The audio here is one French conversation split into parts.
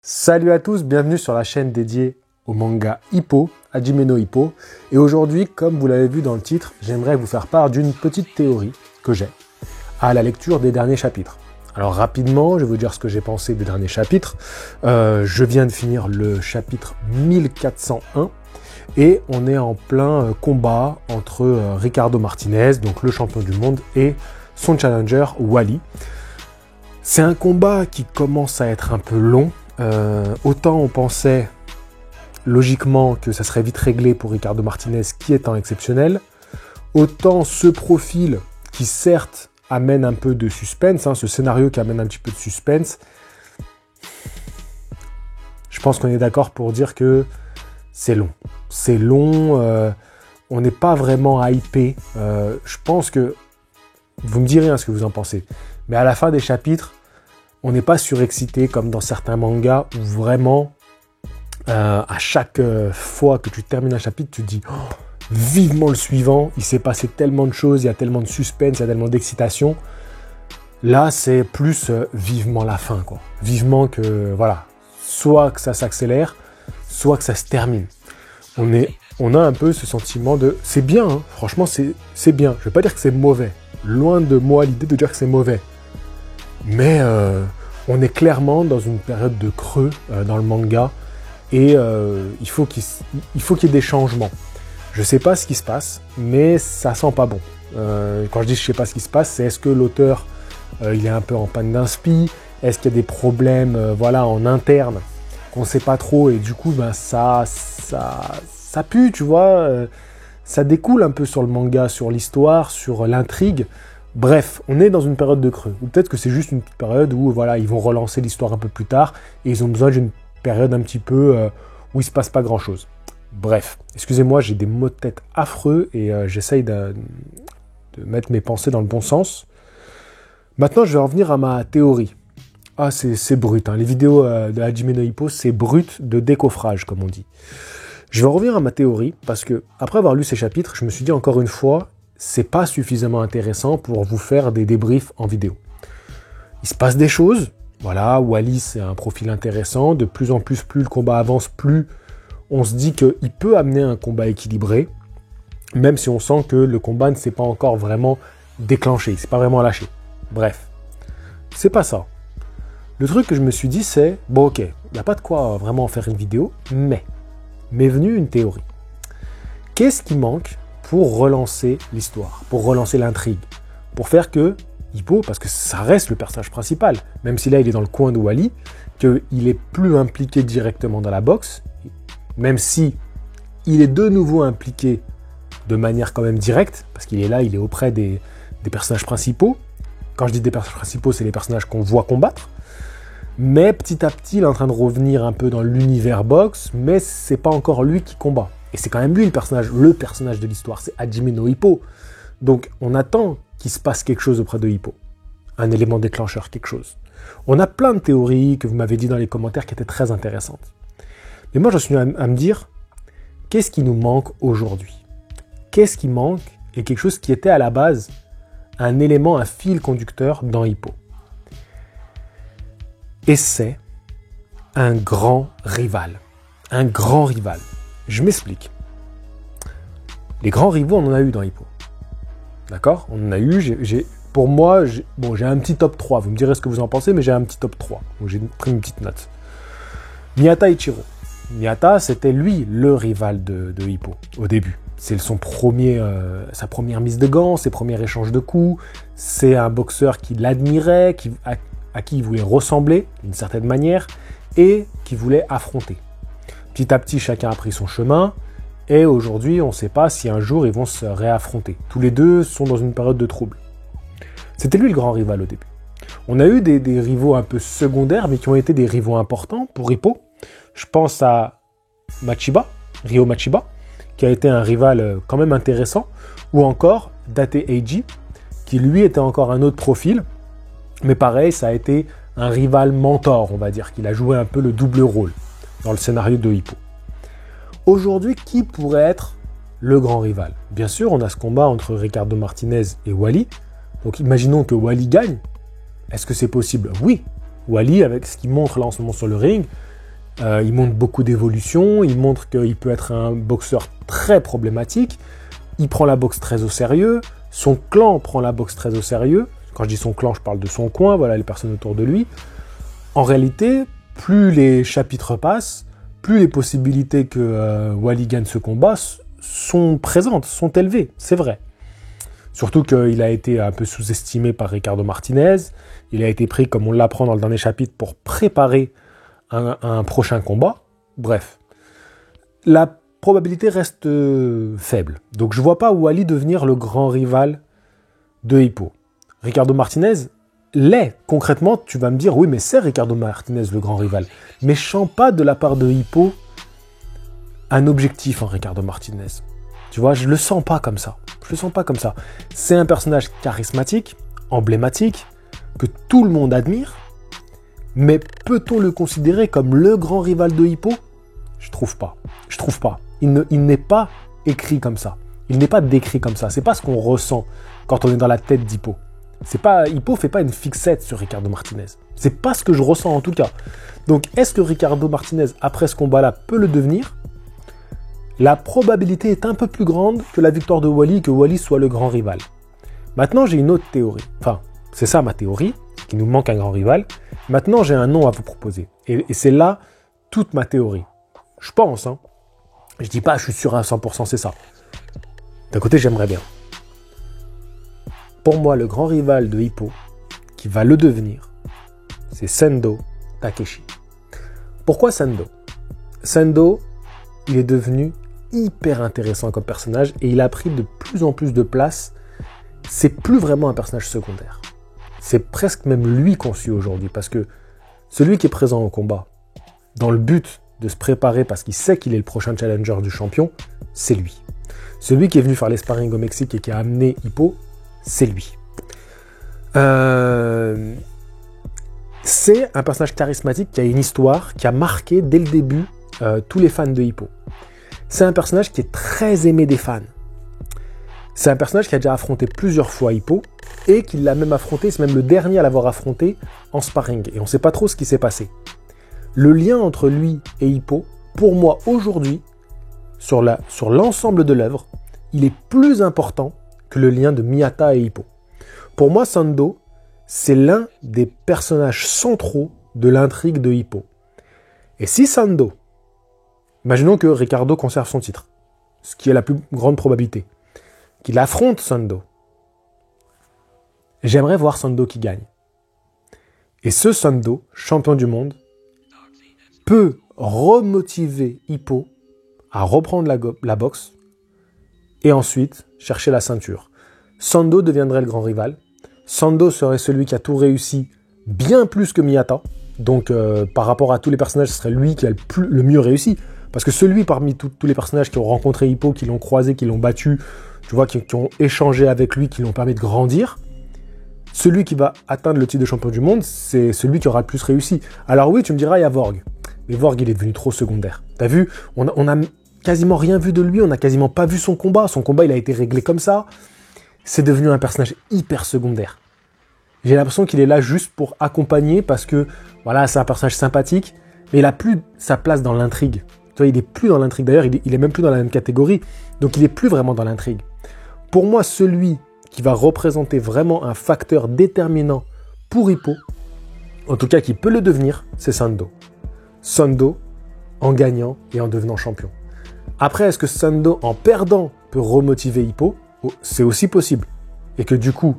Salut à tous, bienvenue sur la chaîne dédiée au manga Hippo, Hajime no Ippo. Et aujourd'hui, comme vous l'avez vu dans le titre, j'aimerais vous faire part d'une petite théorie que j'ai à la lecture des derniers chapitres. Alors rapidement, je vais vous dire ce que j'ai pensé des derniers chapitres. Je viens de finir le chapitre 1401 et on est en plein combat entre Ricardo Martinez, donc le champion du monde, et son challenger Wally. C'est un combat qui commence à être un peu long. Autant on pensait logiquement que ça serait vite réglé pour Ricardo Martinez qui est un exceptionnel, autant ce profil qui certes amène un peu de suspense, ce scénario qui amène un petit peu de suspense, je pense qu'on est d'accord pour dire que c'est long. C'est long, on n'est pas vraiment hypé. Je pense que, vous me direz ce que vous en pensez, mais à la fin des chapitres, on n'est pas surexcité comme dans certains mangas où vraiment, à chaque fois que tu termines un chapitre, tu te dis oh, vivement le suivant, il s'est passé tellement de choses, il y a tellement de suspense, il y a tellement d'excitation. Là, c'est plus vivement la fin, quoi. Vivement que, voilà, soit que ça s'accélère, soit que ça se termine. On a un peu ce sentiment de... C'est bien, hein, franchement, c'est bien. Je ne vais pas dire que c'est mauvais. Loin de moi l'idée de dire que c'est mauvais. Mais on est clairement dans une période de creux dans le manga et il faut qu'il y ait des changements. Je ne sais pas ce qui se passe, mais ça sent pas bon. Quand je dis je ne sais pas ce qui se passe, c'est est-ce que l'auteur il est un peu en panne d'inspi? Est-ce qu'il y a des problèmes en interne qu'on ne sait pas trop et du coup ça pue, tu vois, ça découle un peu sur le manga, sur l'histoire, sur l'intrigue. Bref, on est dans une période de creux. Ou peut-être que c'est juste une période où ils vont relancer l'histoire un peu plus tard et ils ont besoin d'une période un petit peu où il ne se passe pas grand-chose. Bref, excusez-moi, j'ai des maux de tête affreux et j'essaye de mettre mes pensées dans le bon sens. Maintenant, je vais revenir à ma théorie. Ah, c'est brut, hein. Les vidéos de Hajime no Ippo, c'est brut de décoffrage, comme on dit. Je vais revenir à ma théorie parce que, après avoir lu ces chapitres, je me suis dit encore une fois, c'est pas suffisamment intéressant pour vous faire des débriefs en vidéo. Il se passe des choses. Voilà, Wally, c'est un profil intéressant. De plus en plus, plus le combat avance, plus on se dit qu'il peut amener un combat équilibré, même si on sent que le combat ne s'est pas encore vraiment déclenché, il ne s'est pas vraiment lâché. Bref, c'est pas ça. Le truc que je me suis dit, c'est, bon ok, il n'y a pas de quoi vraiment faire une vidéo, mais m'est venue une théorie. Qu'est-ce qui manque pour relancer l'histoire, pour relancer l'intrigue, pour faire que Hippo, parce que ça reste le personnage principal, même si là il est dans le coin de Wally, qu'il est plus impliqué directement dans la boxe, même si il est de nouveau impliqué de manière quand même directe, parce qu'il est là, il est auprès des personnages principaux. Quand je dis des personnages principaux, c'est les personnages qu'on voit combattre. Mais petit à petit, il est en train de revenir un peu dans l'univers boxe, mais c'est pas encore lui qui combat. Et c'est quand même lui le personnage de l'histoire, c'est Hajime no Ippo. Donc on attend qu'il se passe quelque chose auprès de Hippo. Un élément déclencheur, quelque chose. On a plein de théories que vous m'avez dit dans les commentaires qui étaient très intéressantes. Mais moi, j'en suis à me dire, qu'est-ce qui nous manque aujourd'hui? Qu'est-ce qui manque? Et quelque chose qui était à la base un élément, un fil conducteur dans Hippo. Et c'est un grand rival. Un grand rival. Je m'explique. Les grands rivaux, on en a eu dans Hippo. D'accord? On en a eu, pour moi, j'ai un petit top 3. Vous me direz ce que vous en pensez, mais j'ai un petit top 3. Donc j'ai pris une petite note. Miyata Ichiro. Miyata, c'était lui le rival de Hippo au début. C'est sa première mise de gants, ses premiers échanges de coups. C'est un boxeur qui l'admirait, à qui il voulait ressembler d'une certaine manière et qui voulait affronter. Petit à petit, chacun a pris son chemin et aujourd'hui, on ne sait pas si un jour ils vont se réaffronter. Tous les deux sont dans une période de trouble. C'était lui le grand rival au début. On a eu des rivaux un peu secondaires, mais qui ont été des rivaux importants pour Hippo. Je pense à Ryo Machiba, qui a été un rival quand même intéressant, ou encore Date Eiji, qui lui était encore un autre profil, mais pareil, ça a été un rival mentor, on va dire, qu'il a joué un peu le double rôle dans le scénario de Hippo. Aujourd'hui, qui pourrait être le grand rival? Bien sûr, on a ce combat entre Ricardo Martinez et Wally. Donc imaginons que Wally gagne. Est-ce que c'est possible? Oui. Wally, avec ce qu'il montre là en ce moment sur le ring, Il montre beaucoup d'évolution, il montre qu'il peut être un boxeur très problématique, il prend la boxe très au sérieux, son clan prend la boxe très au sérieux. Quand je dis son clan, je parle de son coin, voilà les personnes autour de lui. En réalité, plus les chapitres passent, plus les possibilités que Wally gagne ce combat sont présentes, sont élevées, c'est vrai. Surtout qu'il a été un peu sous-estimé par Ricardo Martinez. Il a été pris, comme on l'apprend dans le dernier chapitre, pour préparer un prochain combat. Bref, la probabilité reste faible. Donc je ne vois pas Wally devenir le grand rival de Hippo. Ricardo Martinez l'est. Concrètement, tu vas me dire, oui, mais c'est Ricardo Martinez le grand rival. Mais je sens pas de la part de Hippo un objectif en Ricardo Martinez. Tu vois, je le sens pas comme ça. Je le sens pas comme ça. C'est un personnage charismatique, emblématique, que tout le monde admire. Mais peut-on le considérer comme le grand rival de Hippo ? Je trouve pas. Je trouve pas. Il n'est pas écrit comme ça. Il n'est pas décrit comme ça. C'est pas ce qu'on ressent quand on est dans la tête d'Hippo. Hippo fait pas une fixette sur Ricardo Martinez. C'est pas ce que je ressens en tout cas. Donc, est-ce que Ricardo Martinez, après ce combat-là, peut le devenir ? La probabilité est un peu plus grande que la victoire de Wally, que Wally soit le grand rival. Maintenant, j'ai une autre théorie. Enfin, c'est ça ma théorie, qu'il nous manque un grand rival. Maintenant, j'ai un nom à vous proposer. Et c'est là toute ma théorie. Je pense, hein. Je dis pas, je suis sûr à 100%, c'est ça. D'un côté, j'aimerais bien. Pour moi, le grand rival de Hippo, qui va le devenir, c'est Sendo Takeshi. Pourquoi Sendo ? Sendo, il est devenu hyper intéressant comme personnage et il a pris de plus en plus de place. C'est plus vraiment un personnage secondaire. C'est presque même lui qu'on suit aujourd'hui parce que celui qui est présent au combat, dans le but de se préparer parce qu'il sait qu'il est le prochain challenger du champion, c'est lui. Celui qui est venu faire les sparring au Mexique et qui a amené Hippo, c'est lui. C'est un personnage charismatique qui a une histoire, qui a marqué dès le début tous les fans de Hippo. C'est un personnage qui est très aimé des fans. C'est un personnage qui a déjà affronté plusieurs fois Hippo et qui l'a même affronté, c'est même le dernier à l'avoir affronté en sparring. Et on ne sait pas trop ce qui s'est passé. Le lien entre lui et Hippo, pour moi aujourd'hui, sur l'ensemble de l'œuvre, il est plus important que le lien de Miyata et Hippo. Pour moi, Sendo, c'est l'un des personnages centraux de l'intrigue de Hippo. Et si Sendo, imaginons que Ricardo conserve son titre, ce qui est la plus grande probabilité, qu'il affronte Sendo, j'aimerais voir Sendo qui gagne. Et ce Sendo, champion du monde, peut remotiver Hippo à reprendre la boxe et ensuite chercher la ceinture. Sendo deviendrait le grand rival. Sendo serait celui qui a tout réussi bien plus que Miyata. Donc par rapport à tous les personnages, ce serait lui qui a le mieux réussi. Parce que celui parmi tous les personnages qui ont rencontré Hippo, qui l'ont croisé, qui l'ont battu, tu vois, qui ont échangé avec lui, qui l'ont permis de grandir, celui qui va atteindre le titre de champion du monde, c'est celui qui aura le plus réussi. Alors oui, tu me diras, il y a Vorg. Mais Vorg, il est devenu trop secondaire. T'as vu, on a quasiment rien vu de lui, on n'a quasiment pas vu son combat. Son combat, il a été réglé comme ça. C'est devenu un personnage hyper secondaire. J'ai l'impression qu'il est là juste pour accompagner parce que, voilà, c'est un personnage sympathique, mais il n'a plus sa place dans l'intrigue. Tu vois, il n'est plus dans l'intrigue. D'ailleurs, il est même plus dans la même catégorie. Donc, il n'est plus vraiment dans l'intrigue. Pour moi, celui qui va représenter vraiment un facteur déterminant pour Hippo, en tout cas qui peut le devenir, c'est Sendo. Sendo en gagnant et en devenant champion. Après, est-ce que Sendo, en perdant, peut remotiver Hippo ? C'est aussi possible. Et que du coup,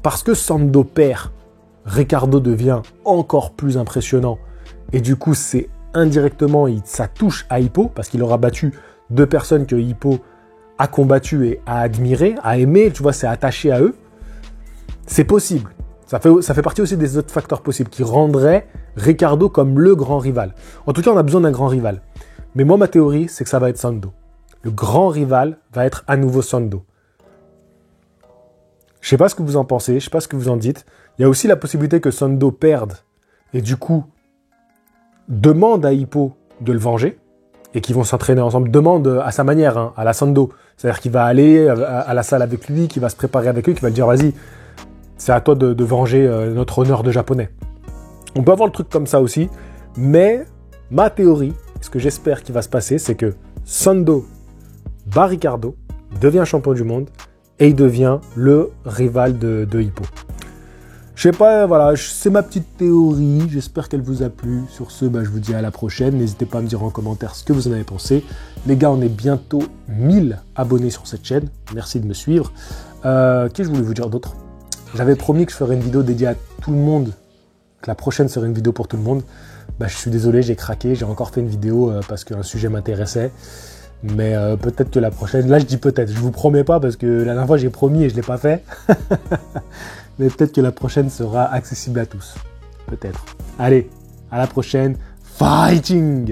parce que Sendo perd, Ricardo devient encore plus impressionnant. Et du coup, c'est indirectement, ça touche à Hippo, parce qu'il aura battu deux personnes que Hippo a combattu et a admiré, a aimé, tu vois, s'est attaché à eux. C'est possible. Ça fait partie aussi des autres facteurs possibles qui rendraient Ricardo comme le grand rival. En tout cas, on a besoin d'un grand rival. Mais moi, ma théorie, c'est que ça va être Sendo. Le grand rival va être à nouveau Sendo. Je ne sais pas ce que vous en pensez, je ne sais pas ce que vous en dites. Il y a aussi la possibilité que Sendo perde et du coup demande à Hippo de le venger et qu'ils vont s'entraîner ensemble. Demande à sa manière, hein, à la Sendo. C'est-à-dire qu'il va aller à la salle avec lui, qu'il va se préparer avec lui, qu'il va lui dire « Vas-y, c'est à toi de venger notre honneur de japonais. » On peut avoir le truc comme ça aussi, mais ma théorie, ce que j'espère qu'il va se passer, c'est que Sando bat Ricardo, devient champion du monde et il devient le rival de Hippo. Je sais pas, voilà, c'est ma petite théorie, j'espère qu'elle vous a plu. Sur ce, je vous dis à la prochaine. N'hésitez pas à me dire en commentaire ce que vous en avez pensé. Les gars, on est bientôt 1000 abonnés sur cette chaîne. Merci de me suivre. Qu'est-ce que je voulais vous dire d'autre? J'avais promis que je ferais une vidéo dédiée à tout le monde, que la prochaine serait une vidéo pour tout le monde. Je suis désolé, j'ai craqué, j'ai encore fait une vidéo parce qu'un sujet m'intéressait. Mais peut-être que la prochaine, là je dis peut-être, je vous promets pas parce que la dernière fois j'ai promis et je l'ai pas fait. Mais peut-être que la prochaine sera accessible à tous. Peut-être. Allez, à la prochaine. Fighting!